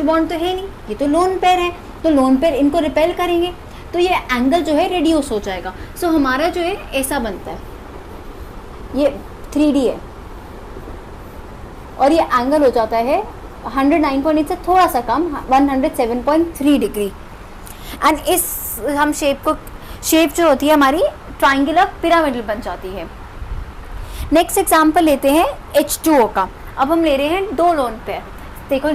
Bond तो है नहीं, ये तो लोन पेयर है, तो लोन पेयर इनको रिपेल करेंगे तो ये एंगल जो है रिड्यूस हो जाएगा। सो हमारा जो है ऐसा बनता है, ये 3D है और ये एंगल हो जाता है 109.8 से थोड़ा सा कम 107.3 डिग्री। एंड इस हम शेप जो होती है हमारी ट्राइंगुलर पिरामिडल बन जाती है। नेक्स्ट एग्जांपल लेते हैं H2O का। अब हम ले रहे हैं दो लोन पेयर। देखो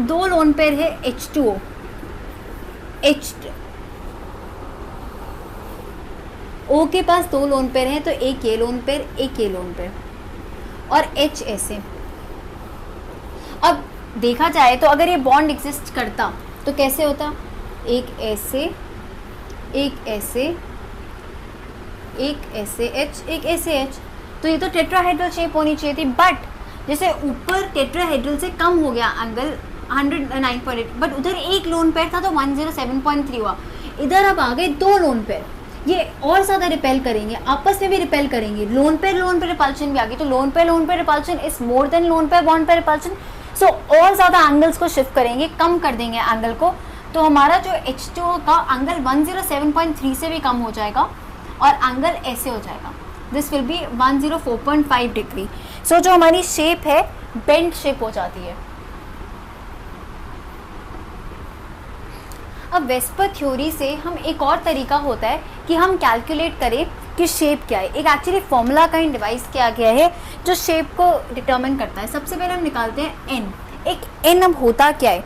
दो लोन पेयर है H2O, O के पास दो लोन पेयर हैं, तो एक ये लोन पेयर, एक ये लोन पेयर और H ऐसे। अब देखा जाए तो अगर ये बॉन्ड एग्जिस्ट करता तो कैसे होता, एक ऐसे, एक ऐसे, एक ऐसे H, एक ऐसे H, तो ये तो टेट्राहेड्रल शेप होनी चाहिए थी। बट जैसे ऊपर टेट्राहेड्रल से कम हो गया एंगल 109.8, बट उधर एक लोन पेयर था तो 107.3 हुआ। इधर अब आ गए दो लोन पेयर, ये और ज़्यादा रिपेल करेंगे, आपस में भी रिपेल करेंगे। लोन पेयर रिपल्शन भी आ गई, तो lone pair repulsion is more than lone pair bond pair repulsion. So और ज़्यादा एंगल्स को शिफ्ट करेंगे, कम कर देंगे एंगल को, तो हमारा जो H2O का एंगल 107.3 से भी कम हो जाएगा और एंगल ऐसे हो जाएगा, दिस विल बी 104.5 डिग्री। सो जो हमारी शेप है बेंड शेप हो जाती है। अब वेस्पर थ्योरी से हम एक और तरीका होता है कि हम कैलकुलेट करें कि शेप क्या है। एक एक्चुअली फॉर्मूला का डिवाइस किया गया है जो शेप को डिटरमिन करता है। सबसे पहले हम निकालते हैं n। एक n अब होता क्या है,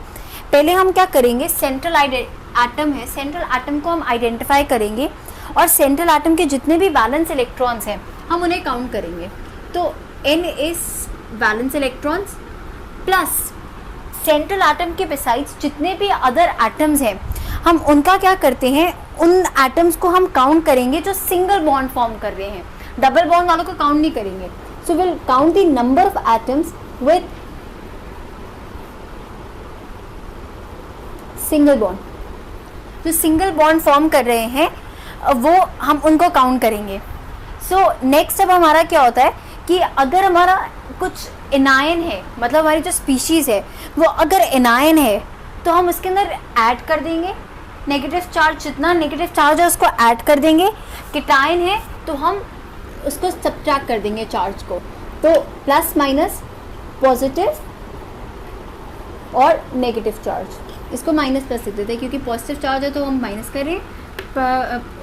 पहले हम क्या करेंगे, सेंट्रल एटम है, सेंट्रल एटम को हम आइडेंटिफाई करेंगे और सेंट्रल एटम के जितने भी वैलेंस इलेक्ट्रॉन्स हैं हम उन्हें काउंट करेंगे। तो n is valence electrons plus central atom के बिसाइड्स जितने भी अदर एटम्स हैं हम उनका क्या करते हैं, उन एटम्स को हम काउंट करेंगे जो सिंगल बॉन्ड फॉर्म कर रहे हैं, डबल बॉन्ड वालों को काउंट नहीं करेंगे। So will count the number of atoms with single bond, जो सिंगल बॉन्ड फॉर्म कर रहे हैं वो हम उनको काउंट करेंगे। सो नेक्स्ट अब हमारा क्या होता है कि अगर हमारा कुछ एनायन है, मतलब हमारी जो स्पीशीज़ है वो अगर एनायन है तो हम उसके अंदर ऐड कर देंगे नेगेटिव चार्ज, जितना नेगेटिव चार्ज है उसको ऐड कर देंगे। केटायन है तो हम उसको सब्ट्रैक्ट कर देंगे चार्ज को, तो प्लस माइनस पॉजिटिव और नेगेटिव चार्ज, इसको माइनस प्लस लिख देते हैं क्योंकि पॉजिटिव चार्ज है तो हम माइनस कर रहे हैं,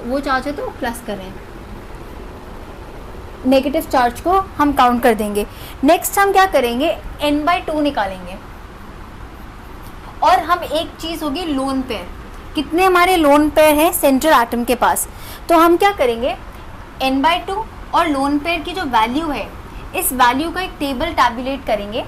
वो चार्ज है तो प्लस कर रहे हैं। नेगेटिव चार्ज को हम काउंट कर देंगे। नेक्स्ट हम क्या करेंगे, n/2 निकालेंगे और हम एक चीज़ होगी लोन पेयर, कितने हमारे लोन पेयर हैं सेंट्रल एटम के पास, तो हम क्या करेंगे n/2 और लोन पेयर की जो वैल्यू है इस वैल्यू का एक टेबल टैबुलेट करेंगे,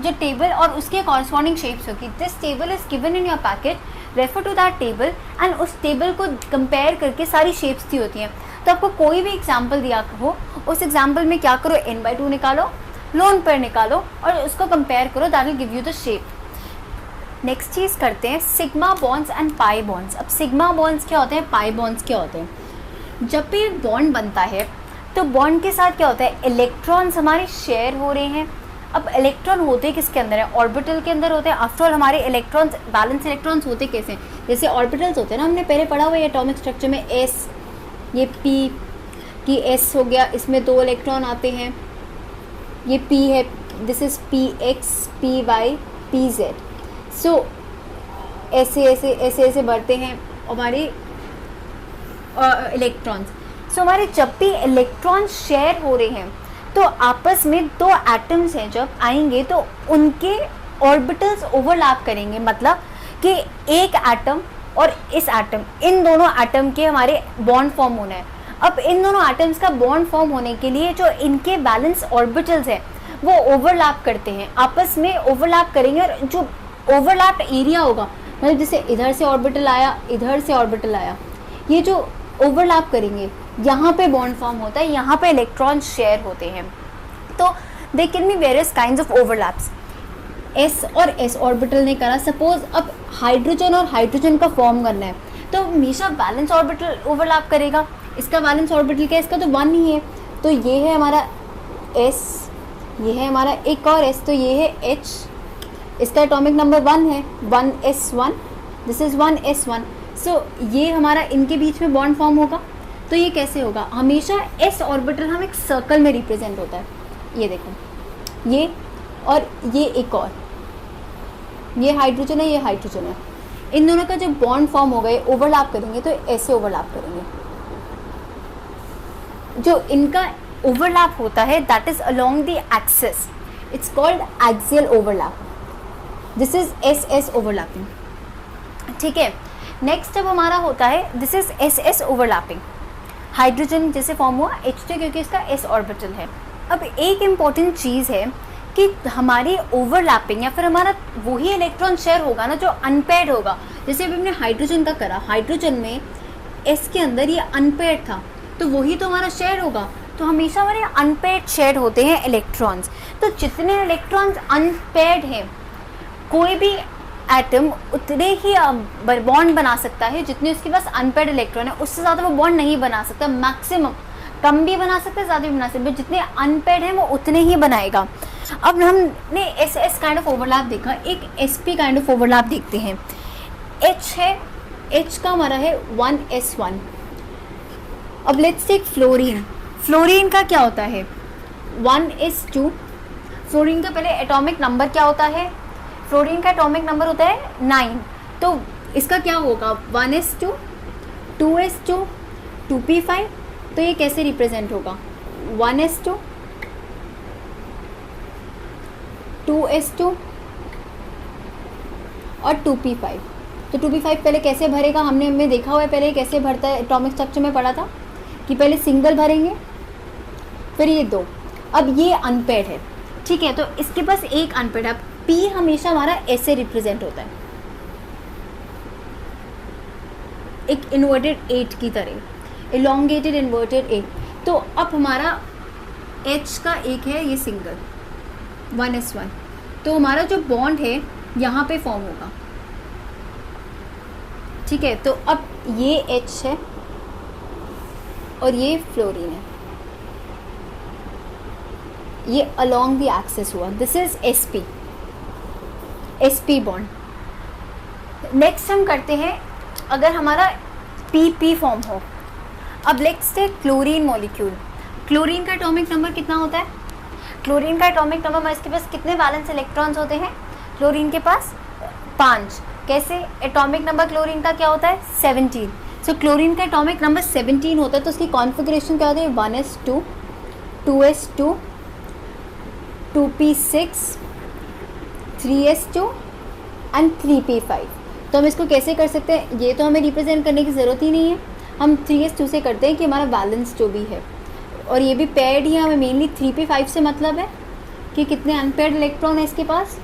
जो टेबल और उसके कॉरस्पॉन्डिंग शेप्स होगी। This table is given in your packet, refer to that table and उस टेबल को कंपेयर करके सारी शेप्स दी होती हैं। तो आपको कोई भी एग्जाम्पल दिया हो उस एग्जाम्पल में क्या करो, n/2 निकालो, लोन पेयर निकालो और उसको कंपेयर करो, that will give you the shape. Next चीज़ करते हैं sigma bonds and pi bonds. अब सिग्मा बॉन्ड्स क्या होते हैं, पाई बॉन्ड्स क्या होते हैं। जब भी एक बॉन्ड बनता है तो बॉन्ड के साथ क्या होता है, इलेक्ट्रॉन्स हमारे शेयर हो रहे हैं। अब इलेक्ट्रॉन होते किसके अंदर है, ऑर्बिटल के अंदर होते हैं। आफ्टर ऑल हमारे इलेक्ट्रॉन्स बैलेंस इलेक्ट्रॉन्स होते कैसे, जैसे ऑर्बिटल्स होते हैं ना, हमने पहले पढ़ा हुआ है एटॉमिक स्ट्रक्चर में, एस, ये पी की एस हो गया, इसमें 2 इलेक्ट्रॉन आते हैं, ये पी है, this is P X, P Y, P Z. So ऐसे ऐसे ऐसे ऐसे बढ़ते हैं हमारे इलेक्ट्रॉन्स। सो हमारे जब भी इलेक्ट्रॉन्स शेयर हो रहे हैं तो आपस में 2 एटम्स हैं जब आएंगे तो उनके ऑर्बिटल्स ओवरलैप करेंगे, मतलब कि एक एटम और इस एटम, इन दोनों एटम के हमारे बॉन्ड फॉर्म होना है। अब इन दोनों एटम्स का बॉन्ड फॉर्म होने के लिए जो इनके बैलेंस ऑर्बिटल्स हैं वो ओवरलैप करते हैं, आपस में ओवरलैप करेंगे। और जो ओवरलैप एरिया होगा, मतलब जैसे इधर से ऑर्बिटल आया, इधर से ऑर्बिटल आया, ये जो ओवरलैप करेंगे यहाँ पे बॉन्ड फॉर्म होता है, यहाँ पे इलेक्ट्रॉन शेयर होते हैं। तो they can be various kinds of overlaps. S और एस ऑर्बिटल ने करा, सपोज अब हाइड्रोजन और हाइड्रोजन का फॉर्म करना है तो हमेशा बैलेंस ऑर्बिटल ओवरलैप करेगा। इसका बैलेंस ऑर्बिटल क्या है, इसका तो 1 ही है, तो ये है हमारा एस, ये है हमारा एक और एस, तो ये है एच, इसका एटॉमिक नंबर 1 है, 1s1, दिस इज़ 1s1। सो ये हमारा इनके बीच में बॉन्ड फॉर्म होगा। तो ये कैसे होगा, हमेशा s ऑर्बिटल हम एक सर्कल में रिप्रेजेंट होता है। ये देखो, ये और ये एक और, ये हाइड्रोजन है, ये हाइड्रोजन है, इन दोनों का जब बॉन्ड फॉर्म होगा, ये ओवरलैप करेंगे तो ऐसे ओवरलैप करेंगे। जो इनका ओवरलैप होता है that is along the axis, it's called axial overlap, this is S S overlapping. ठीक है, नेक्स्ट जब हमारा होता है this is S S overlapping, hydrogen जैसे फॉर्म हुआ H2 क्योंकि इसका s ऑर्बिटल है। अब एक इम्पॉर्टेंट चीज़ है कि हमारी ओवरलैपिंग या फिर हमारा वही इलेक्ट्रॉन शेयर होगा ना जो अनपेयर्ड होगा। जैसे अभी हमने हाइड्रोजन का करा, हाइड्रोजन में s के अंदर ये अनपेयर्ड था, तो वही तो हमारा शेयर होगा। तो हमेशा हमारे अनपेयर्ड शेयर होते हैं इलेक्ट्रॉन्स। तो जितने इलेक्ट्रॉन्स अनपेयर्ड हैं, कोई भी एटम उतने ही बॉन्ड बना सकता है जितने उसके पास अनपेयर्ड इलेक्ट्रॉन है, उससे ज़्यादा वो बॉन्ड नहीं बना सकता। मैक्सिमम कम भी बना सकता है, ज़्यादा भी बना सकता है, जितने अनपेयर्ड हैं वो उतने ही बनाएगा। अब हमने S S kind of overlap देखा, एक S P kind of overlap देखते हैं। H है, H का हमारा है 1s1। अब लेट्स टेक फ्लोरीन। फ्लोरीन का क्या होता है 1s2। फ्लोरीन का पहले एटॉमिक नंबर क्या होता है, फ्लोरीन का एटॉमिक नंबर होता है 9। तो इसका क्या होगा 1s2, 2s2, 2p5। तो ये कैसे रिप्रेजेंट होगा 1s2, 2s2 और 2p5। तो 2p5 पहले कैसे भरेगा, हमने देखा हुआ है पहले कैसे भरता है, एटॉमिक स्ट्रक्चर में पढ़ा था कि पहले सिंगल भरेंगे फिर ये 2। अब ये अनपेयर्ड है, ठीक है, तो इसके पास एक अनपेयर्ड है। P हमेशा हमारा ऐसे रिप्रेजेंट होता है, एक इन्वर्टेड 8 की तरह, इलोंगेटेड इन्वर्टेड 8। तो अब हमारा H का एक है ये सिंगल 1s1, तो हमारा जो बॉन्ड है यहाँ पे फॉर्म होगा। ठीक है, तो अब ये H है और ये फ्लोरीन है, ये अलोंग द एक्सिस हुआ, this is sp, sp bond. Next हम करते हैं अगर हमारा pp फॉर्म हो। अब let's take chlorine molecule. Chlorine का एटॉमिक नंबर कितना होता है, क्लोरीन का एटॉमिक नंबर, इसके पास कितने वैलेंस इलेक्ट्रॉन्स होते हैं, क्लोरीन के पास 5। कैसे, एटॉमिक नंबर क्लोरीन का क्या होता है 17। सो क्लोरीन का एटॉमिक नंबर 17 होता है, तो उसकी कॉन्फ़िगरेशन क्या होती है 1s2, 2s2, 2p6, 3s2 and 3p5। तो हम इसको कैसे कर सकते हैं, ये तो हमें रिप्रेजेंट करने की ज़रूरत ही नहीं है, हम 3s2 से करते हैं कि हमारा बैलेंस जो भी है, और ये भी पेयर्ड ही, हमें मेनली 3p5 से मतलब है कि कितने अनपेयर्ड इलेक्ट्रॉन है इसके पास।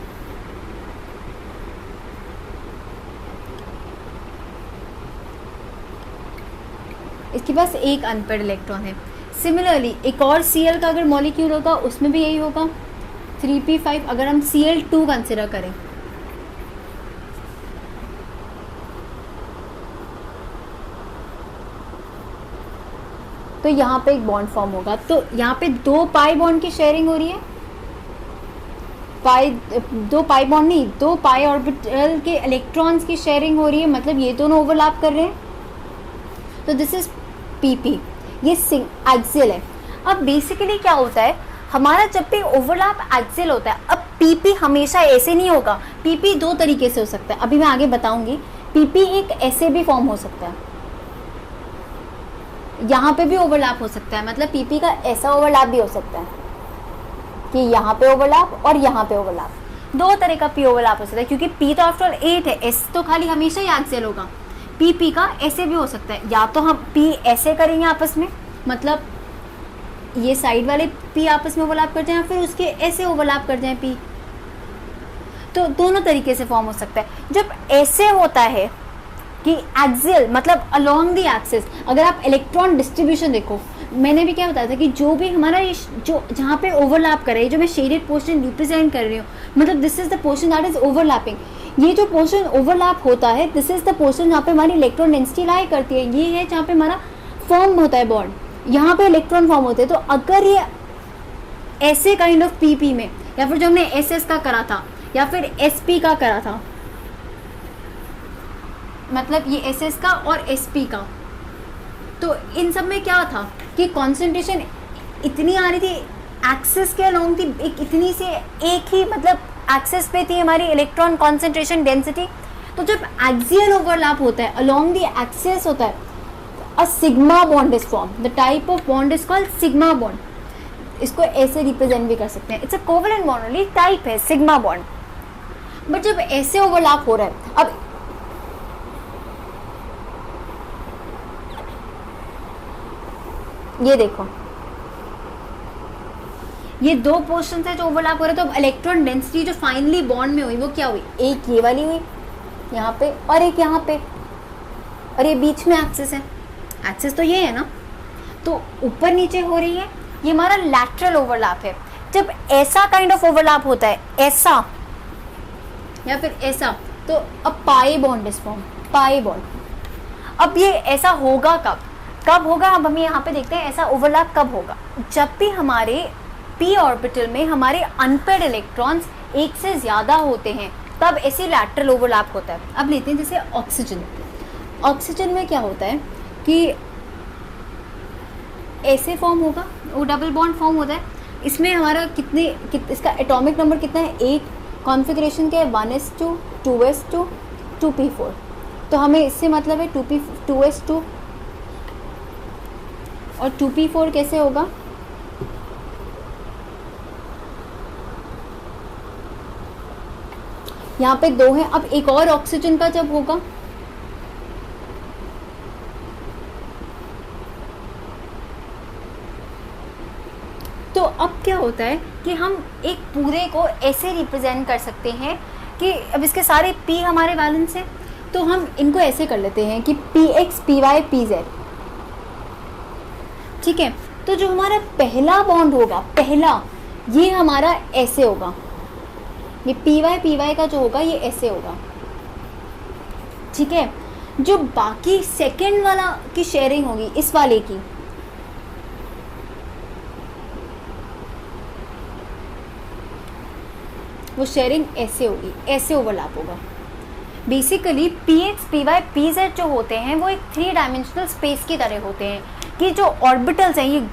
इसके पास एक अनपेयर्ड इलेक्ट्रॉन है। सिमिलरली एक और Cl का अगर मॉलिक्यूल होगा उसमें भी यही होगा 3p5। अगर हम Cl2 कंसिडर करें, तो यहाँ पे एक बॉन्ड फॉर्म होगा, तो यहाँ पे 2 पाई बॉन्ड की शेयरिंग हो रही है, दो पाई बॉन्ड नहीं, 2 पाई ऑर्बिटल के इलेक्ट्रॉन्स की शेयरिंग हो रही है, मतलब ये दोनों ओवरलैप कर रहे हैं। तो दिस इज pp, ये एक्सियल है। अब बेसिकली क्या होता है, हमारा जब भी ओवरलैप एक्सियल होता है, अब pp हमेशा ऐसे नहीं होगा, pp 2 तरीके से हो सकता है, अभी मैं आगे बताऊंगी। pp एक ऐसे भी फॉर्म हो सकता है, यहाँ पे भी ओवरलैप हो सकता है, मतलब pp का ऐसा ओवरलैप भी हो सकता है कि यहाँ पे ओवरलैप और यहाँ पे ओवरलैप, 2 तरह का p ओवरलैप हो सकता है, क्योंकि p तो आफ्टर ऑल 8 है, s तो खाली हमेशा ही एक्सियल होगा। pp का ऐसे भी हो सकता है, या तो हम p ऐसे करेंगे आपस में, मतलब ये साइड वाले p आपस में ओवरलैप कर जाएं, फिर उसके ऐसे ओवरलैप कर जाएं p, तो दोनों तरीके से फॉर्म हो सकता है। जब ऐसे होता है कि एक्सियल मतलब अलोंग द एक्सिस, अगर आप इलेक्ट्रॉन डिस्ट्रीब्यूशन देखो, मैंने भी क्या बताया था कि जो भी हमारा ये जो जहाँ पे ओवरलैप कर रहा है, जो मैं शेडेड पोर्शन रिप्रेजेंट कर रही हूँ, मतलब this is the portion that is overlapping. ये जो पोर्शन ओवरलैप होता है, दिस इज द पोर्शन जहाँ पे हमारी इलेक्ट्रॉन डेंसिटी लाई करती है, ये है जहाँ पे हमारा फॉर्म होता है बॉन्ड, यहाँ पे इलेक्ट्रॉन फॉर्म होते हैं। तो अगर ये ऐसे काइंड ऑफ pp में, या फिर जो हमने एस एस का करा था, या फिर sp का करा था, मतलब ये ss का और sp का। तो इन सब में क्या था कि कॉन्सेंट्रेशन इतनी आ रही थी, एक्सिस के अलोंग थी, एक इतनी से एक ही मतलब एक्सिस पे थी हमारी इलेक्ट्रॉन कॉन्सेंट्रेशन डेंसिटी। तो जब एक्सियल ओवरलैप होता है, अलोंग द एक्सिस होता है, a sigma bond is form, the type of bond is called sigma bond. इसको ऐसे रिप्रेजेंट भी कर सकते हैं, it's a covalent bond only, type है सिग्मा बॉन्ड। बट जब ऐसे ओवरलैप हो रहा है, अब ये देखो, ये दो पोर्शन है जो ओवरलैप हो रहे, तो इलेक्ट्रॉन डेंसिटी जो फाइनली बॉन्ड में हुई वो क्या हुई, एक ये वाली हुई यहाँ पे और एक यहाँ पे, और ये बीच में एक्सिस है, एक्सिस तो ये है ना, तो ऊपर नीचे हो रही है, ये हमारा लैटरल ओवरलैप है। जब ऐसा काइंड ऑफ ओवरलैप होता है, ऐसा या फिर ऐसा, तो अब pi bond is form, pi bond. अब ये ऐसा होगा कब, कब होगा, अब हम यहाँ पे देखते हैं ऐसा ओवरलैप कब होगा, जब भी हमारे p ऑर्बिटल में हमारे अनपेयर्ड इलेक्ट्रॉन्स एक से ज़्यादा होते हैं, तब ऐसे लैटरल ओवरलैप होता है। अब लेते हैं जैसे ऑक्सीजन, ऑक्सीजन में क्या होता है कि ऐसे फॉर्म होगा, वो डबल बॉन्ड फॉर्म होता है, इसमें हमारा इसका एटॉमिक नंबर कितना है, 8, कॉन्फ़िगरेशन क्या है, 1s2, 2s2, 2p4। तो हमें इससे मतलब है 2s2 और 2p4 कैसे होगा, यहाँ पे 2 है। अब एक और ऑक्सीजन का जब होगा, तो अब क्या होता है कि हम एक पूरे को ऐसे रिप्रेजेंट कर सकते हैं कि अब इसके सारे p हमारे बैलेंस हैं, तो हम इनको ऐसे कर लेते हैं कि px, py, pz, ठीक है। तो जो हमारा पहला बॉन्ड होगा, पहला, ये हमारा ऐसे होगा, ये py का जो होगा ये ऐसे होगा, ठीक है। जो बाकी सेकंड वाला की शेयरिंग होगी, इस वाले की, वो शेयरिंग ऐसे होगी, ऐसे ओवरलैप होगा। बेसिकली px, py, pz जो होते हैं वो एक 3 डायमेंशनल स्पेस की तरह होते हैं, कि जो ऑर्बिटल्स हैं, ये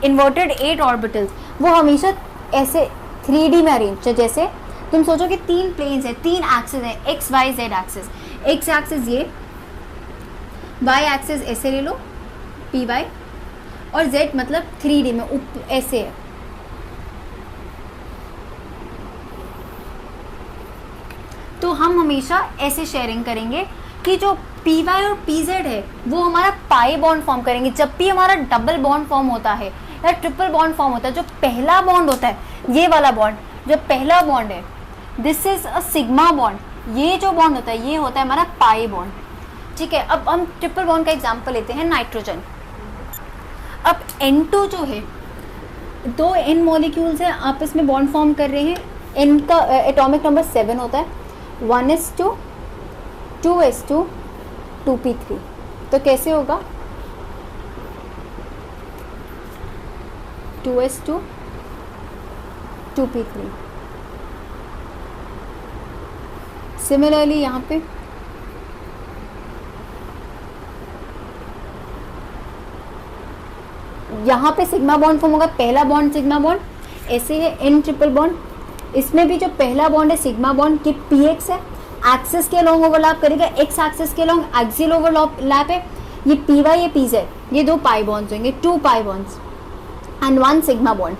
इन्वर्टेड 8 ऑर्बिटल्स, वो हमेशा ऐसे 3D में अरेंज है। जैसे तुम सोचो कि 3 प्लेन्स हैं, 3 एक्सिस हैं, X Y Z axis, X axis ये, वाई एक्सिस ऐसे ले लो py, और z मतलब 3D में ऐसे है। तो हम हमेशा ऐसे शेयरिंग करेंगे कि जो py और pz है वो हमारा पाई बॉन्ड फॉर्म करेंगे। जब भी हमारा डबल बॉन्ड फॉर्म होता है या ट्रिपल बॉन्ड फॉर्म होता है, जो पहला बॉन्ड होता है, ये वाला बॉन्ड, जो पहला बॉन्ड है, this is a sigma bond. ये जो बॉन्ड होता है ये होता है हमारा पाई बॉन्ड, ठीक है। अब हम ट्रिपल बॉन्ड का एग्जांपल लेते हैं, नाइट्रोजन। अब N2 जो है, 2 N मॉलिक्यूल्स हैं, आपस में बॉन्ड फॉर्म कर रहे हैं, N का एटॉमिक नंबर 7 होता है, 1s2, 2s2, 2p3। तो कैसे होगा, 2s2, 2p3। सिमिलरली यहाँ पे सिग्मा बॉन्ड फॉर्म होगा, पहला बॉन्ड सिग्मा बॉन्ड ऐसे है, N ट्रिपल बॉन्ड। इसमें भी जो पहला बॉन्ड है सिग्मा बॉन्ड की px है, एक्सिस के लॉन्ग ओवरलैप करेगा, एक्स एक्सिस के लॉन्ग एक्सियल ओवरलैप है। ये py, ये pz, ये 2 पाई बॉन्ड्स होंगे, 2 pi bonds and 1 sigma bond,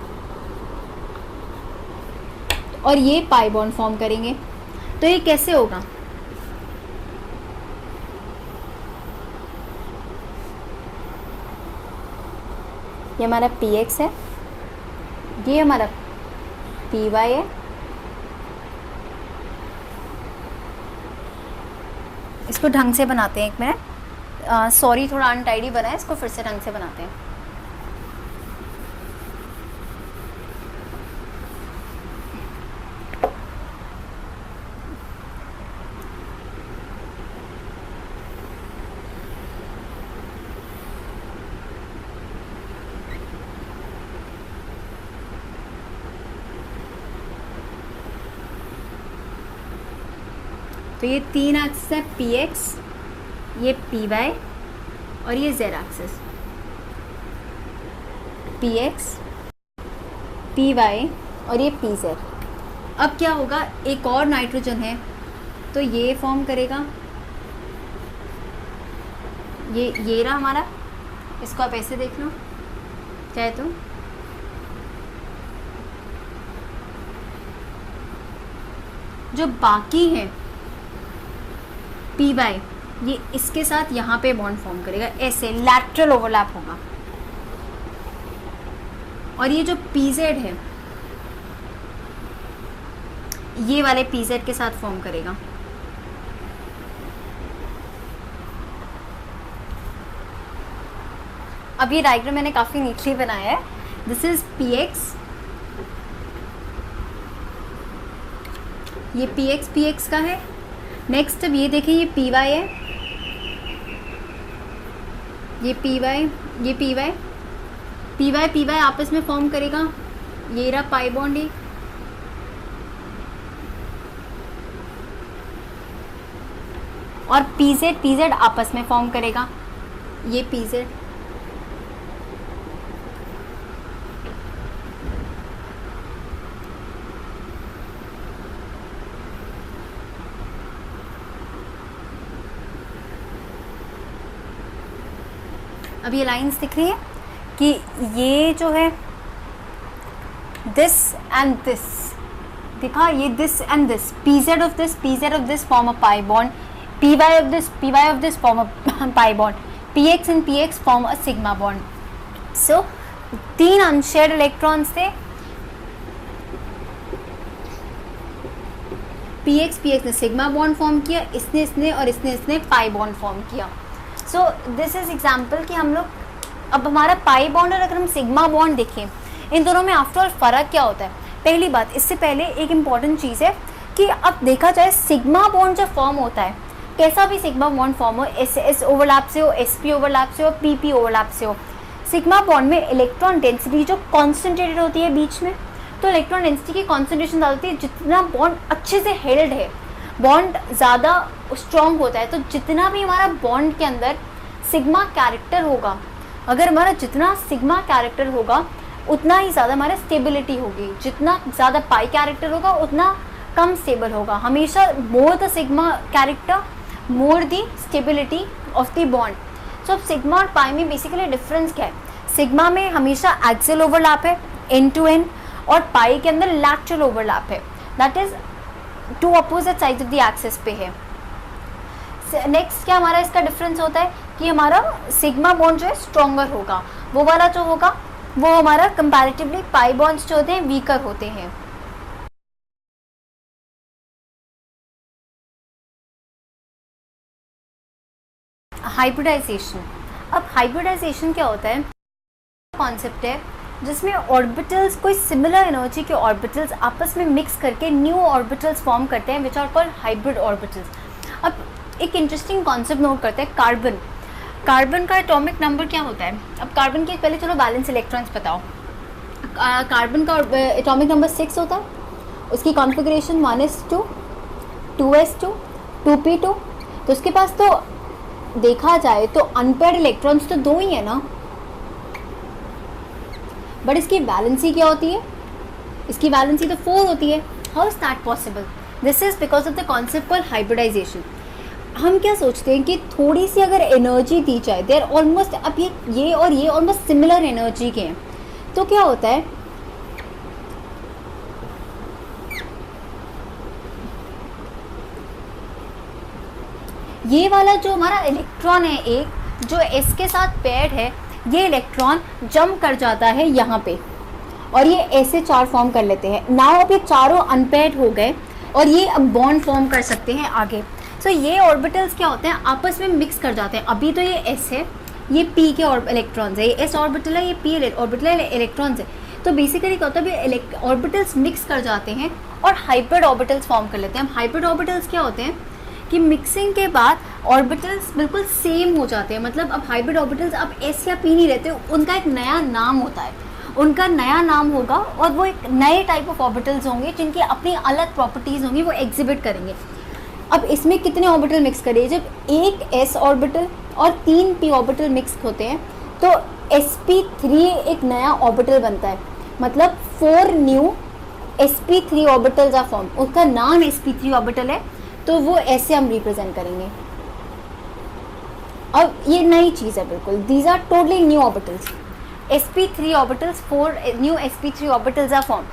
और ये पाई बॉन्ड फॉर्म करेंगे। तो ये कैसे होगा, ये हमारा px है, ये हमारा py है, इसको ढंग से बनाते हैं, एक मिनट, सॉरी थोड़ा अनटाइडी बना है, इसको फिर से ढंग से बनाते हैं। तो ये 3 एक्सिस है, पी एक्स, ये पी वाई और ये Z axis, P X, P Y और ये पी जेड। अब क्या होगा, एक और नाइट्रोजन है तो ये फॉर्म करेगा, ये रहा हमारा, इसको आप ऐसे देख लो चाहे तो। जो बाकी है पी वाई, ये इसके साथ यहाँ पे बॉन्ड फॉर्म करेगा, ऐसे लैटरल ओवरलैप होगा। और ये जो पी जेड है ये वाले पी जेड के साथ फॉर्म करेगा। अब ये डायग्राम मैंने काफ़ी नीटली बनाया है। दिस इज पी एक्स, ये पी एक्स का है। नेक्स्ट अब ये देखिए, ये पी वाई है, ये पी वाई, ये पी वाई, पी वाई आपस में फॉर्म करेगा, ये रहा पाई बॉन्ड एक। और पी जेड आपस में फॉर्म करेगा, ये पी जेड। अब ये लाइंस दिख रही है कि ये जो है दिस एंड दिस दिखा, ये this and this, P Z of this form a pi bond, P Y of this form a pi bond, P X form a sigma bond. So 3 unshared electrons थे, P X ने sigma bond form किया, इसने pi bond form किया। सो this is example कि हम लोग, अब हमारा पाई बॉन्ड और अगर हम सिग्मा बॉन्ड देखें, इन दोनों में आफ्टर ऑल फ़र्क क्या होता है। पहली बात, इससे पहले एक इम्पॉर्टेंट चीज़ है कि अब देखा जाए सिग्मा बॉन्ड जब फॉर्म होता है, कैसा भी सिग्मा बॉन्ड फॉर्म हो, एस ओवरलैप से हो, एस पी ओवरलैप से हो, पी ओवरलैप से हो, सिग्मा बॉन्ड में इलेक्ट्रॉन डेंसिटी जो कॉन्सेंट्रेटेड होती है बीच में, तो इलेक्ट्रॉन डेंसिटी की कॉन्सेंट्रेशन ज़्यादा होती है। जितना बॉन्ड अच्छे से हेल्ड है, बॉन्ड ज़्यादा स्ट्रॉन्ग होता है, तो जितना भी हमारा बॉन्ड के अंदर सिग्मा कैरेक्टर होगा, अगर हमारा जितना सिग्मा कैरेक्टर होगा उतना ही ज़्यादा हमारा स्टेबिलिटी होगी, जितना ज़्यादा पाई कैरेक्टर होगा उतना कम स्टेबल होगा। हमेशा more the sigma character more the stability of the bond. So अब सिग्मा और पाई में बेसिकली डिफरेंस क्या है, सिग्मा में हमेशा एक्सियल ओवरलैप है एंड टू एंड, और पाई के अंदर लैटरल ओवरलैप है, that is 2 opposite sides of the axis पे है। नेक्स्ट क्या हमारा इसका डिफरेंस होता है कि हमारा सिग्मा बॉन्ड जो है स्ट्रॉन्गर होगा, वो वाला जो होगा वो हमारा कंपैरेटिवली पाई बॉन्ड्स जो होते हैं वीकर होते हैं। हाइब्रिडाइजेशन, अब हाइब्रिडाइजेशन क्या होता है, कॉन्सेप्ट है जिसमें ऑर्बिटल्स, कोई सिमिलर एनर्जी के ऑर्बिटल्स आपस में मिक्स करके न्यू ऑर्बिटल्स फॉर्म करते हैं, which are called hybrid orbitals. अब एक इंटरेस्टिंग कॉन्सेप्ट नोट करते हैं, कार्बन का एटॉमिक नंबर क्या होता है। अब कार्बन के पहले चलो बैलेंस इलेक्ट्रॉन्स बताओ। कार्बन का एटॉमिक नंबर 6 होता है, उसकी कॉन्फ़िगरेशन 1s2, 2s2, 2p2, तो उसके पास तो देखा जाए तो अनपेयर्ड इलेक्ट्रॉन्स तो 2 ही है ना, बट इसकी वैलेंसी क्या होती है, इसकी वैलेंसी तो 4 होती है। How is that possible? This is because of the concept called hybridisation. हम क्या सोचते हैं कि थोड़ी सी अगर एनर्जी दी जाए, दे आर ऑलमोस्ट, अब ये और ये ऑलमोस्ट सिमिलर एनर्जी के हैं, तो क्या होता है, ये वाला जो हमारा इलेक्ट्रॉन है एक, जो एस के साथ पेयर्ड है, ये इलेक्ट्रॉन जंप कर जाता है यहाँ पे और ये ऐसे 4 फॉर्म कर लेते हैं। नाउ अब ये चारों अनपेयर्ड हो गए और ये अब बॉन्ड फॉर्म कर सकते हैं आगे। सो ये ऑर्बिटल्स क्या होते हैं, आपस में मिक्स कर जाते हैं। अभी तो ये एस है, ये पी के ऑर्बिटल्स है, ये एस ऑर्बिटल है, ये पी ऑर्बिटल इलेक्ट्रॉन्स है। तो बेसिकली क्या होता है, ऑर्बिटल्स मिक्स कर जाते हैं और हाइब्रिड ऑर्बिटल्स फॉर्म कर लेते हैं। हाइब्रिड ऑर्बिटल्स क्या होते हैं कि मिक्सिंग के बाद ऑर्बिटल्स बिल्कुल सेम हो जाते हैं, मतलब अब हाइब्रिड ऑर्बिटल्स अब एस या पी नहीं रहते, उनका एक नया नाम होता है, उनका नया नाम होगा और वो एक नए टाइप ऑफ ऑर्बिटल्स होंगे जिनकी अपनी अलग प्रॉपर्टीज़ होंगी, वो एग्जिबिट करेंगे। अब इसमें कितने ऑर्बिटल मिक्स करिए, जब एक s ऑर्बिटल और 3 p ऑर्बिटल मिक्स होते हैं तो sp3 एक नया ऑर्बिटल बनता है, मतलब 4 new sp3 orbitals are form. उसका नाम sp3 ऑर्बिटल है, तो वो ऐसे हम रिप्रेजेंट करेंगे। अब ये नई चीज़ है बिल्कुल, these are totally new orbitals, sp3 orbitals, 4 new sp3 orbitals are form.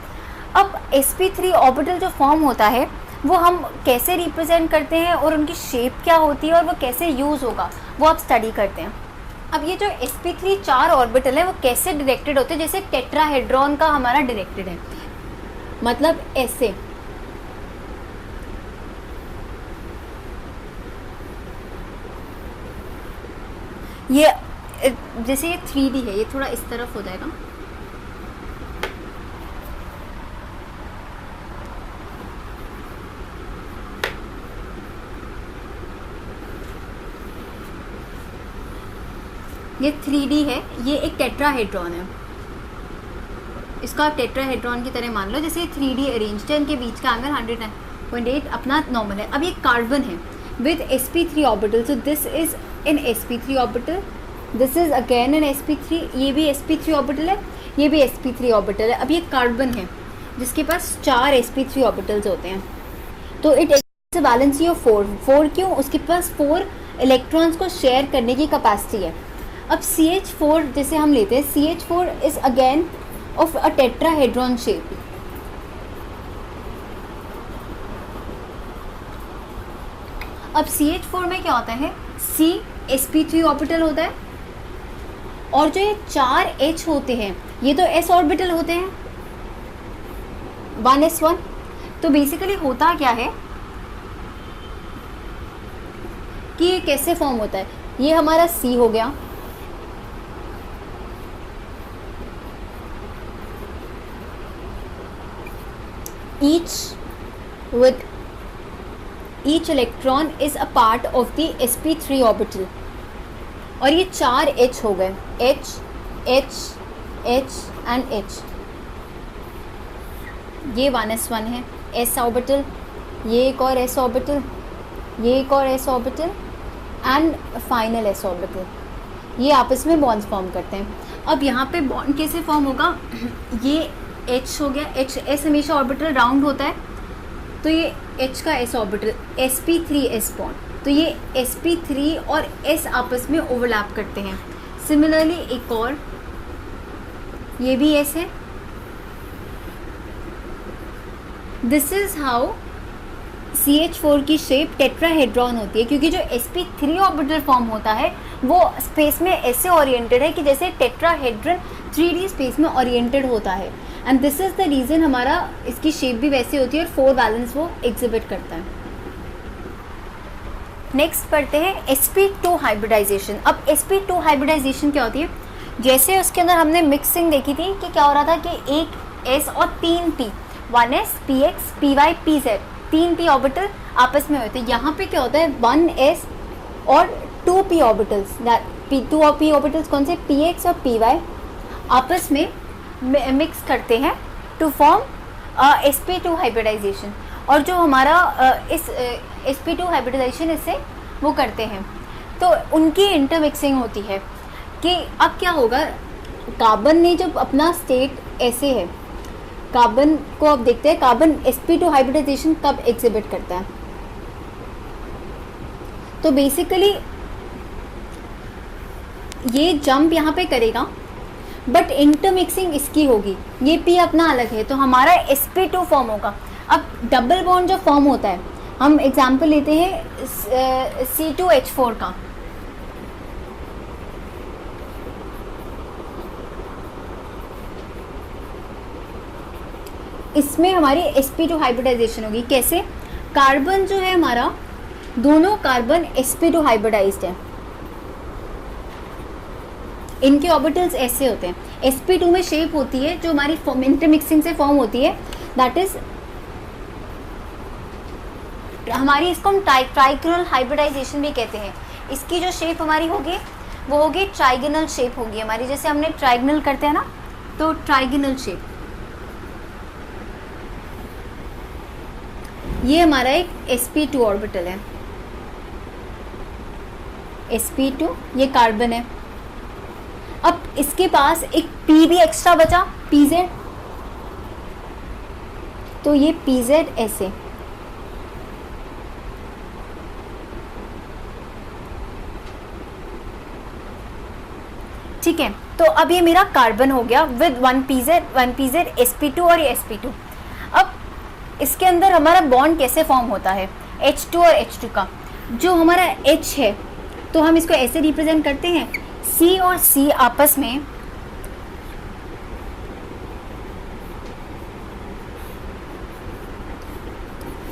अब sp3 ऑर्बिटल जो फॉर्म होता है वो हम कैसे रिप्रेजेंट करते हैं और उनकी शेप क्या होती है और वो कैसे यूज़ होगा वो आप स्टडी करते हैं। अब ये जो sp3 4 ऑर्बिटल है वो कैसे डायरेक्टेड होते हैं, जैसे टेट्राहेड्रॉन का हमारा डायरेक्टेड है, मतलब ऐसे। ये जैसे ये 3D है, ये थोड़ा इस तरफ हो जाएगा, ये 3D है, ये एक टेट्राहेड्रॉन है, इसका टेट्राहेड्रॉन की तरह मान लो, जैसे 3D अरेंज्ड है, इनके बीच का एंगल 100.8 अपना नॉर्मल है। अब ये कार्बन है with sp3 orbital, so this is in sp3 orbital, this is again in sp3, ये भी sp3 ऑर्बिटल है, ये भी sp3 ऑर्बिटल है। अब ये कार्बन है जिसके पास 4 sp3 ऑर्बिटल्स होते हैं, तो इट वैलेंसी ऑफ 4 क्यों, उसके पास 4 इलेक्ट्रॉन्स को शेयर करने की कैपेसिटी है। अब CH4 जैसे हम लेते हैं, CH4 is again of a tetrahedron shape. अब CH4 में क्या होता है, C sp3 ऑर्बिटल होता है, और जो ये 4 H होते हैं ये तो s ऑर्बिटल होते हैं, 1s1। तो बेसिकली होता क्या है कि ये कैसे फॉर्म होता है, ये हमारा C हो गया, each electron is a part of the sp3 orbital, और ये 4 H हो गए, H H H and H, ये 1s1 है, s ऑर्बिटल, ये एक और s ऑर्बिटल, ये एक और s orbital and final s orbital, ये आपस में बॉन्ड्स फॉर्म करते हैं। अब यहाँ पे बॉन्ड कैसे फॉर्म होगा, ये H हो गया, H S हमेशा ऑर्बिटल राउंड होता है, तो ये H का S ऑर्बिटल sp3s बॉन्ड, तो ये sp3 और S आपस में ओवरलैप करते हैं। सिमिलरली एक और, ये भी S है। दिस इज हाउ CH4 की शेप टेट्राहेड्रॉन होती है, क्योंकि जो sp3 ऑर्बिटल फॉर्म होता है वो स्पेस में ऐसे ओरिएंटेड है कि जैसे टेट्राहेड्रन 3D स्पेस में ओरिएंटेड होता है, and this is the reason हमारा इसकी शेप भी वैसी होती है और 4 वैलेंस वो एग्जिबिट करता है। नेक्स्ट पढ़ते हैं sp2 हाइब्रिडाइजेशन। अब sp2 हाइब्रिडाइजेशन क्या होती है, जैसे उसके अंदर हमने मिक्सिंग देखी थी कि क्या हो रहा था कि एक S और 3 P, 1s px py pz, 3 p orbital आपस में होते हैं। यहाँ पे क्या होता है, 1s और 2 p ऑर्बिटल्स, 2 p ऑर्बिटल्स कौन से, px और py आपस में मिक्स करते हैं टू फॉर्म sp2 हाइब्रिडाइजेशन, और जो हमारा इस sp2 हाइब्रिडाइजेशन इससे वो करते हैं, तो उनकी इंटरमिक्सिंग होती है कि अब क्या होगा, कार्बन ने जब अपना स्टेट ऐसे है, कार्बन को अब देखते हैं कार्बन sp2 हाइब्रिडाइजेशन कब एग्जिबिट करता है। तो बेसिकली ये जंप यहाँ पे करेगा, बट इंटरमिक्सिंग इसकी होगी, ये P अपना अलग है, तो हमारा sp2 फॉर्म होगा। अब डबल बॉन्ड जो फॉर्म होता है, हम एग्जांपल लेते हैं C2H4 का, इसमें हमारी sp2 हाइब्रिडाइजेशन होगी। कैसे, कार्बन जो है हमारा, दोनों कार्बन sp2 हाइब्रिडाइज्ड है, इनके ऑर्बिटल्स ऐसे होते हैं, sp2 में शेप होती है जो हमारी इंटरमिक्सिंग से फॉर्म होती है, दैट इज हमारी, इसको हम ट्राइगोनल हाइब्रिडाइजेशन भी कहते हैं। इसकी जो शेप हमारी होगी वो होगी ट्राइगोनल शेप होगी हमारी, जैसे हमने ट्राइगोनल करते हैं ना, तो ट्राइगोनल शेप। ये हमारा एक sp2 ऑर्बिटल है, sp2 ये कार्बन है। अब इसके पास एक p भी एक्स्ट्रा बचा, pz, तो ये pz ऐसे, ठीक है। तो अब ये मेरा कार्बन हो गया विद 1pz sp2 और ये sp2। अब इसके अंदर हमारा बॉन्ड कैसे फॉर्म होता है H2 और H2 का, जो हमारा H है तो हम इसको ऐसे रिप्रेजेंट करते हैं, C और C आपस में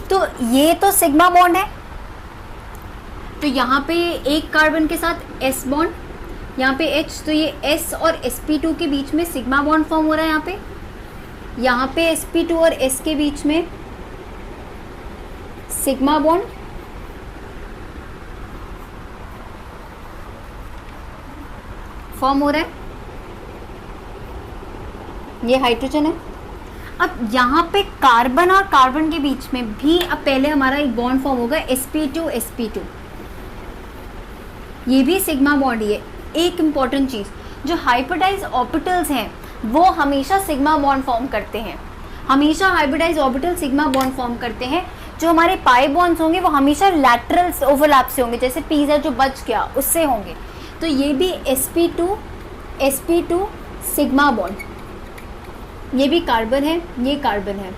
तो ये तो सिग्मा बॉन्ड है, तो यहाँ पे एक कार्बन के साथ S बॉन्ड, यहाँ पे H, तो ये S और sp2 के बीच में सिग्मा बॉन्ड फॉर्म हो रहा है। यहाँ पे sp2 और S के बीच में सिग्मा बॉन्ड, फॉर्म हो रहा है, ये हाइड्रोजन है। अब यहाँ पे कार्बन और कार्बन के बीच में भी अब पहले हमारा एक बॉन्ड फॉर्म होगा sp2 sp2, ये भी सिग्मा बॉन्ड ही है। एक इम्पॉर्टेंट चीज़, जो हाइब्रिडाइज ऑर्बिटल्स हैं वो हमेशा सिग्मा बॉन्ड फॉर्म करते हैं, हमेशा hybridise orbital sigma bond form करते हैं। जो हमारे पाई बॉन्ड्स होंगे वो हमेशा लैटरल ओवरलैप से होंगे, जैसे pz जो बच गया उससे होंगे। तो ये भी sp2 सिग्मा बॉन्ड, ये भी कार्बन है, ये कार्बन है,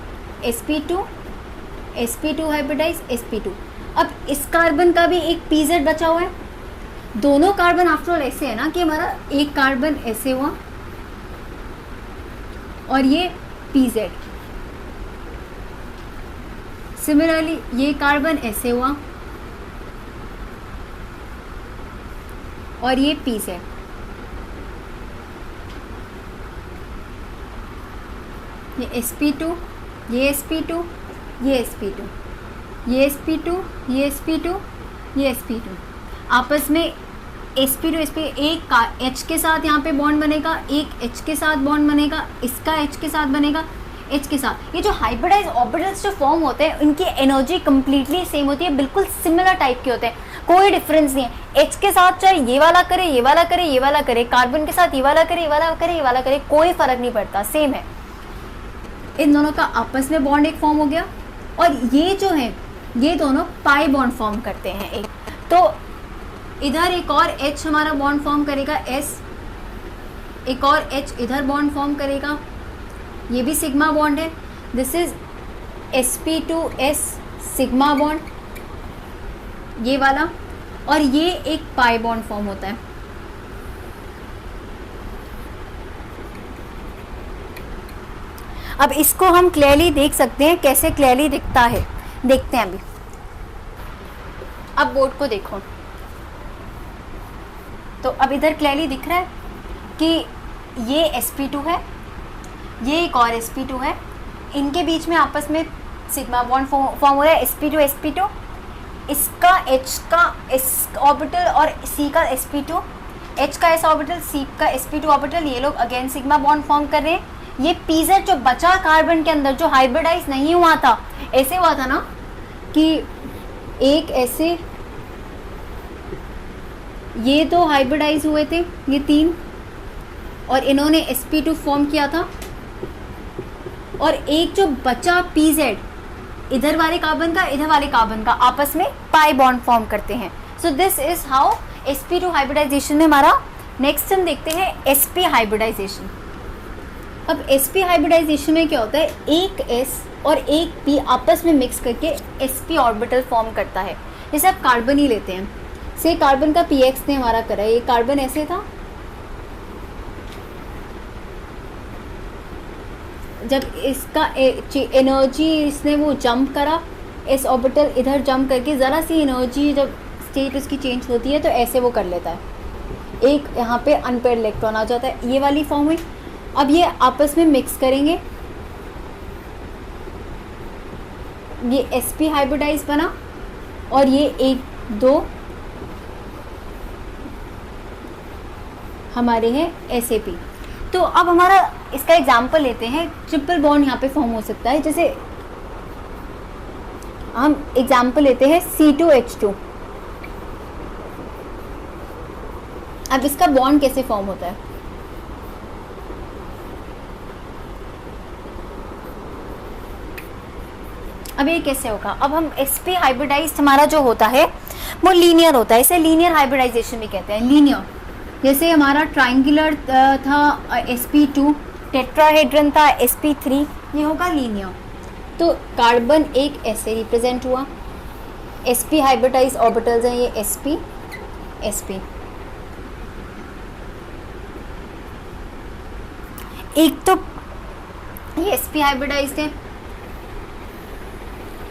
sp2 हाइब्रिडाइज sp2। अब इस कार्बन का भी एक pz बचा हुआ है, दोनों कार्बन आफ्टर ऑल ऐसे है ना कि हमारा एक कार्बन ऐसे हुआ और ये pz, सिमिलरली ये कार्बन ऐसे हुआ और ये pz। ये sp2, ये sp2, ये sp2, ये sp2, ये sp2, ये sp2, आपस में sp2 एक का H के साथ यहाँ पे बॉन्ड बनेगा, एक H के साथ बॉन्ड बनेगा, इसका H के साथ बनेगा, H के साथ। ये जो हाइब्रिडाइज ऑर्बिटल्स जो फॉर्म होते हैं उनकी एनर्जी कम्प्लीटली सेम होती है, बिल्कुल सिमिलर टाइप के होते हैं, कोई डिफरेंस नहीं है। H के साथ चाहे ये वाला करे, ये वाला करे, ये वाला करे, कार्बन के साथ ये वाला करे, ये वाला करे, ये वाला करे, कोई फर्क नहीं पड़ता, सेम है। इन दोनों का आपस में बॉन्ड एक फॉर्म हो गया और ये जो है ये दोनों पाई बॉन्ड फॉर्म करते हैं एक। तो इधर एक और H हमारा बॉन्ड फॉर्म करेगा S, एक और H इधर बॉन्ड फॉर्म करेगा, ये भी सिग्मा बॉन्ड है, this is sp2s sigma bond, ये वाला, और ये एक पाई बॉन्ड फॉर्म होता है। अब इसको हम क्लियरली देख सकते हैं, कैसे क्लियरली दिखता है देखते हैं अभी। अब बोर्ड को देखो तो अब इधर क्लियरली दिख रहा है कि ये sp2 है, ये एक और sp2 है, इनके बीच में आपस में सिग्मा बॉन्ड फॉर्म हो रहा है sp2 sp2, इसका H का S ऑर्बिटल और C का sp2, H का S ऑर्बिटल, C का sp2 ऑर्बिटल, ये लोग अगेन सिग्मा बॉन्ड फॉर्म कर रहे हैं। ये pz जो बचा कार्बन के अंदर जो हाइब्रिडाइज नहीं हुआ था, ऐसे हुआ था ना कि एक ऐसे, ये दो हाइब्रिडाइज हुए थे, ये तीन, और इन्होंने sp2 फॉर्म किया था, और एक जो बचा pz इधर वाले कार्बन का इधर वाले कार्बन का आपस में पाई बॉन्ड फॉर्म करते हैं। So this is how sp2 hybridisation में हमारा। नेक्स्ट हम देखते हैं sp हाइब्रिडाइजेशन। अब sp हाइब्रिडाइजेशन में क्या होता है, एक s और एक p आपस में मिक्स करके sp ऑर्बिटल फॉर्म करता है। जैसे आप कार्बन ही लेते हैं, से कार्बन का px ने हमारा करा, ये कार्बन ऐसे था, जब इसका एनर्जी इसने वो जंप करा, s ऑर्बिटल इधर जंप करके ज़रा सी एनर्जी जब स्टेट उसकी चेंज होती है तो ऐसे वो कर लेता है, एक यहाँ पे अनपेयर्ड इलेक्ट्रॉन आ जाता है, ये वाली फॉर्म हुई। अब ये आपस में मिक्स करेंगे, ये sp हाइब्रिडाइज बना और ये एक दो हमारे हैं sap। तो अब हमारा इसका एग्जाम्पल लेते हैं, ट्रिपल बॉन्ड यहाँ पे फॉर्म हो सकता है। जैसे हम एग्जाम्पल लेते हैं C2H2। अब इसका बॉन्ड कैसे फॉर्म होता है? अब ये कैसे होगा? अब हम sp हाइब्रिडाइज्ड हमारा जो होता है वो लीनियर होता है, इसे लीनियर हाइब्रिडाइजेशन भी कहते हैं। लीनियर, जैसे हमारा ट्राइंगुलर था sp2, टेट्राहेड्रन था sp3, ये होगा लीनियर। तो कार्बन एक ऐसे रिप्रेजेंट हुआ, sp हाइब्रिडाइज्ड ऑर्बिटल्स हैं ये sp sp। एक तो ये sp हाइब्रिडाइज्ड है,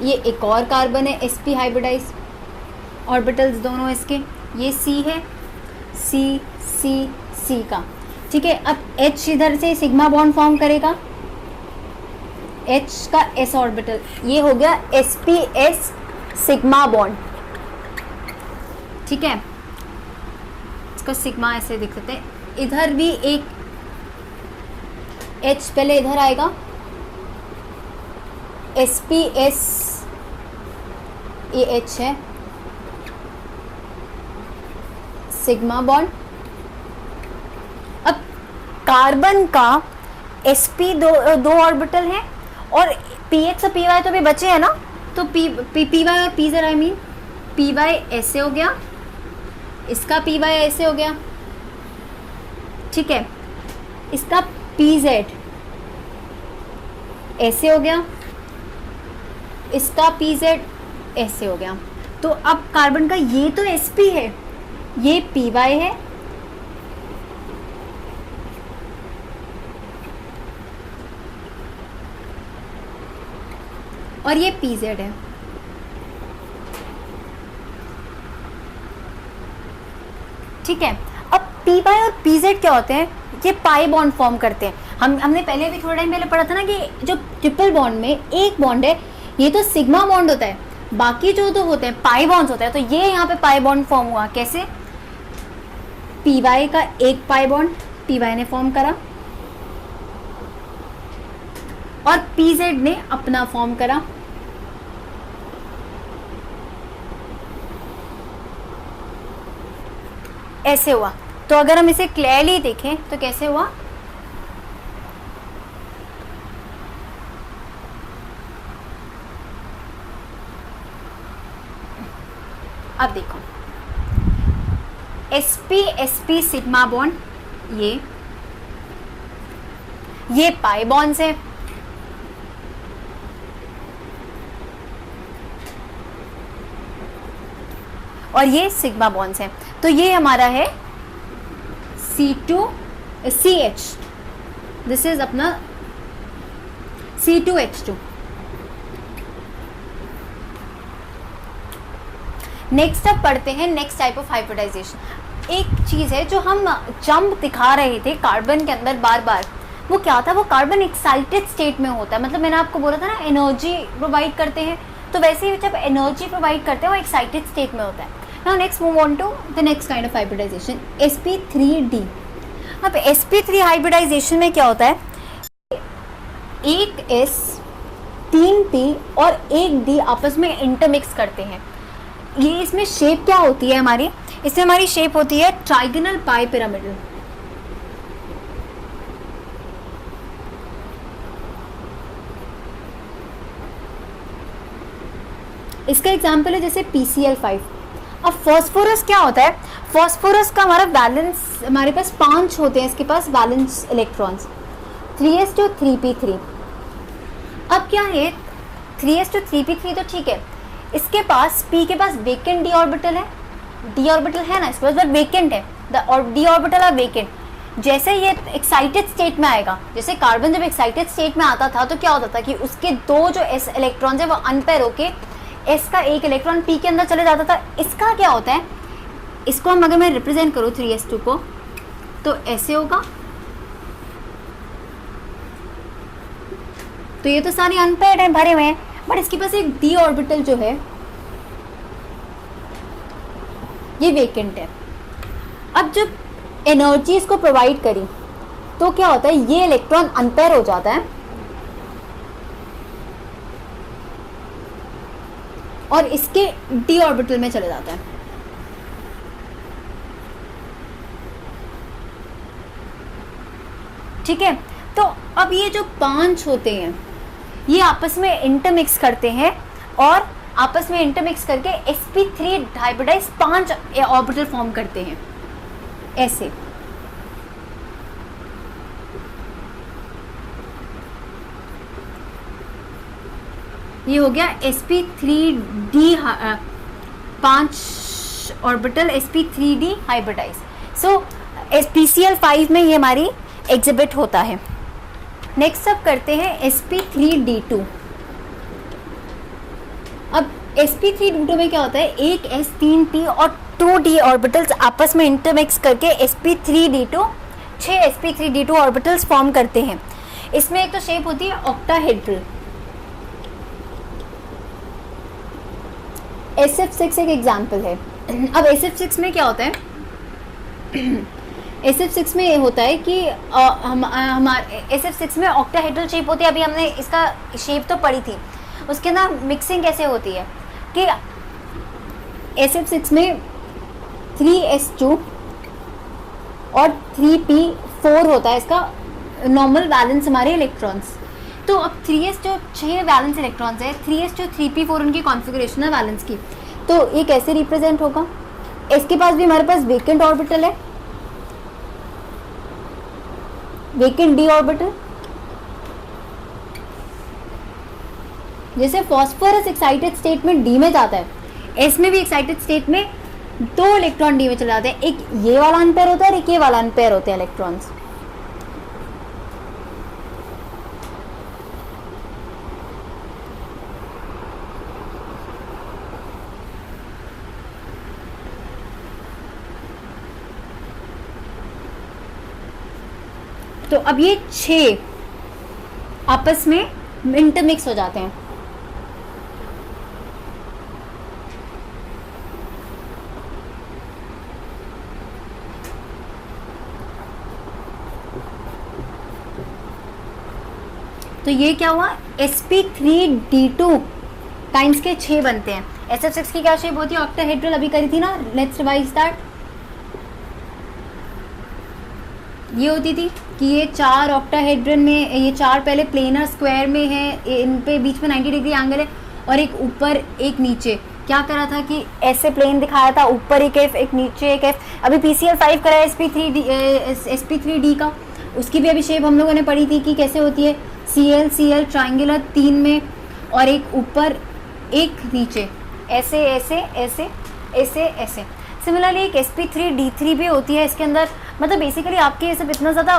ये एक और कार्बन है sp हाइब्रिडाइज्ड ऑर्बिटल्स दोनों इसके, ये C है, C C C का, ठीक है। अब H इधर से सिग्मा बॉन्ड फॉर्म करेगा, H का S ऑर्बिटल, ये हो गया sps सिग्मा बॉन्ड, ठीक है। इसका सिग्मा ऐसे दिख सकते हैं। इधर भी एक H पहले इधर आएगा, sps, ये H है, सिग्मा बॉन्ड। अब कार्बन का sp दो ऑर्बिटल हैं और px और py तो भी बचे हैं ना, तो py और pz आई मीन py ऐसे हो गया, इसका py ऐसे हो गया, ठीक है। इसका pz ऐसे हो गया, इसका pz ऐसे हो गया। तो अब कार्बन का ये तो sp है, ये py है, और ये pz है। ठीक है। अब py और pz क्या होते हैं? ये पाई बॉन्ड फॉर्म करते हैं। हमने पहले भी थोड़ा टाइम पहले पढ़ा था ना कि जो ट्रिपल बॉन्ड में एक बॉन्ड है, ये तो सिग्मा बॉन्ड होता है, बाकी जो तो होते हैं पाई बॉन्ड्स होते हैं। तो ये यहाँ पे पाई बॉन्ड फॉर्म हुआ कैसे? py का एक पाई बॉन्ड py ने फॉर्म करा और pz ने अपना फॉर्म करा। ऐसे हुआ। तो अगर हम इसे क्लियरली देखें तो कैसे हुआ? अब देखो, sp सिग्मा बॉन्ड, ये पाई बॉन्ड्स है, और ये सिग्मा बॉन्ड्स हैं। तो ये हमारा है C2CH, दिस इज अपना C2H2। नेक्स्ट अब पढ़ते हैं नेक्स्ट टाइप ऑफ हाइब्रिडाइजेशन। एक चीज़ है जो हम जंप दिखा रहे थे कार्बन के अंदर बार बार, वो क्या था? वो कार्बन एक्साइटेड स्टेट में होता है। मतलब मैंने आपको बोला था ना एनर्जी प्रोवाइड करते हैं, तो वैसे ही जब एनर्जी प्रोवाइड करते हैं वो एक्साइटेड स्टेट में होता है। Now next move on to the next kind of hybridisation, sp3d। अब sp3 हाइब्रिडाइजेशन में क्या होता है? एक s 3p और एक d आपस में इंटरमिक्स करते हैं। ये इसमें शेप क्या होती है हमारी? इसमें हमारी शेप होती है ट्राइगोनल पाई पिरामिडल। इसका एग्जाम्पल है जैसे PCl5। अब फॉस्फोरस क्या होता है? फॉस्फोरस का हमारा बैलेंस, हमारे पास 5 होते हैं इसके पास बैलेंस इलेक्ट्रॉन्स, 3s2 3p3। अब क्या है 3s2 3p3 तो ठीक है, इसके पास p के पास वेकेंट d ऑर्बिटल है, d ऑर्बिटल है ना इसके पास, बट वेकेंट है, d ऑर्बिटल आर वेकेंट। जैसे ये एक्साइटेड स्टेट में आएगा, जैसे कार्बन जब एक्साइटेड स्टेट में आता था तो क्या होता था कि उसके दो जो s इलेक्ट्रॉन्स है वो अनपेयर होके s का एक इलेक्ट्रॉन p के अंदर चले जाता था। इसका क्या होता है? इसको हम अगर मैं रिप्रेजेंट करूँ 3s2 को तो ऐसे होगा। तो ये तो सारी अनपेयर्ड है, भरे हुए हैं, बट इसके पास एक d ऑर्बिटल जो है ये वेकेंट है। अब जब एनर्जी इसको प्रोवाइड करी तो क्या होता है? ये इलेक्ट्रॉन अनपेयर हो जाता है और इसके डी ऑर्बिटल में चले जाता है। ठीक है, तो अब ये जो 5 होते हैं ये आपस में इंटरमिक्स करते हैं और आपस में इंटरमिक्स करके sp3 हाइब्रिडाइज 5 ऑर्बिटल फॉर्म करते हैं ऐसे। ये हो गया sp3d 5 ऑर्बिटल sp3d हाइब्रिडाइज। सो PCl5 में ये हमारी एग्जिबिट होता है। नेक्स्ट अब करते हैं sp3d2। अब sp3d2 में क्या होता है, एक s 3p और 2d ऑर्बिटल्स आपस में इंटरमिक्स करके sp3d2 6 sp3d2 ऑर्बिटल्स फॉर्म करते हैं। इसमें एक तो शेप होती है ऑक्टाहेड्रल। SF6 एक एग्जाम्पल है। अब SF6 में क्या होता है, SF6 में ये होता है कि हमारे SF6 में ऑक्टाहेड्रल शेप होती है। अभी हमने इसका शेप तो पढ़ी थी, उसके ना मिक्सिंग कैसे होती है कि SF6 में 3s2 और 3p4 होता है इसका नॉर्मल वैलेंस हमारे इलेक्ट्रॉन्स। तो अब 3s जो 6 वैलेंस इलेक्ट्रॉन्स है, 3s जो 3p4 उनकी कॉन्फ़िगरेशन है वैलेंस की, तो ये कैसे रिप्रेजेंट होगा। इसके पास भी हमारे पास वेकेंट ऑर्बिटल है, वेकेंट डी ऑर्बिटल। जैसे फॉस्फोरस एक्साइटेड स्टेट में डी में जाता है, एस में भी एक्साइटेड स्टेट में 2 इलेक्ट्रॉन डी में चले जाते हैं। एक ये वाला अनपेयर होता है और एक ये वाला अनपेयर होते हैं इलेक्ट्रॉन्स। तो अब ये 6 आपस में इंटरमिक्स हो जाते हैं। तो ये क्या हुआ, sp3d2 टाइम्स के 6 बनते हैं। SF6 की क्या शेप होती है, ऑक्टाहेड्रल, अभी करी थी ना, लेट्स रिवाइज दैट। ये होती थी कि ये 4 ऑक्टाहेड्रन में, ये 4 पहले प्लेनर स्क्वायर में है, इन पे बीच में 90 डिग्री एंगल है और एक ऊपर एक नीचे। क्या करा था कि ऐसे प्लेन दिखाया था, ऊपर एक f एक नीचे एक f। अभी PCl5 करा है sp3d का, उसकी भी अभी शेप हम लोगों ने पढ़ी थी कि कैसे होती है, Cl ट्राइंगुलर 3 में और एक ऊपर एक नीचे, ऐसे ऐसे ऐसे ऐसे ऐसे। सिमिलरली एक sp3d3 भी होती है इसके अंदर। मतलब बेसिकली आपके ये सब इतना ज़्यादा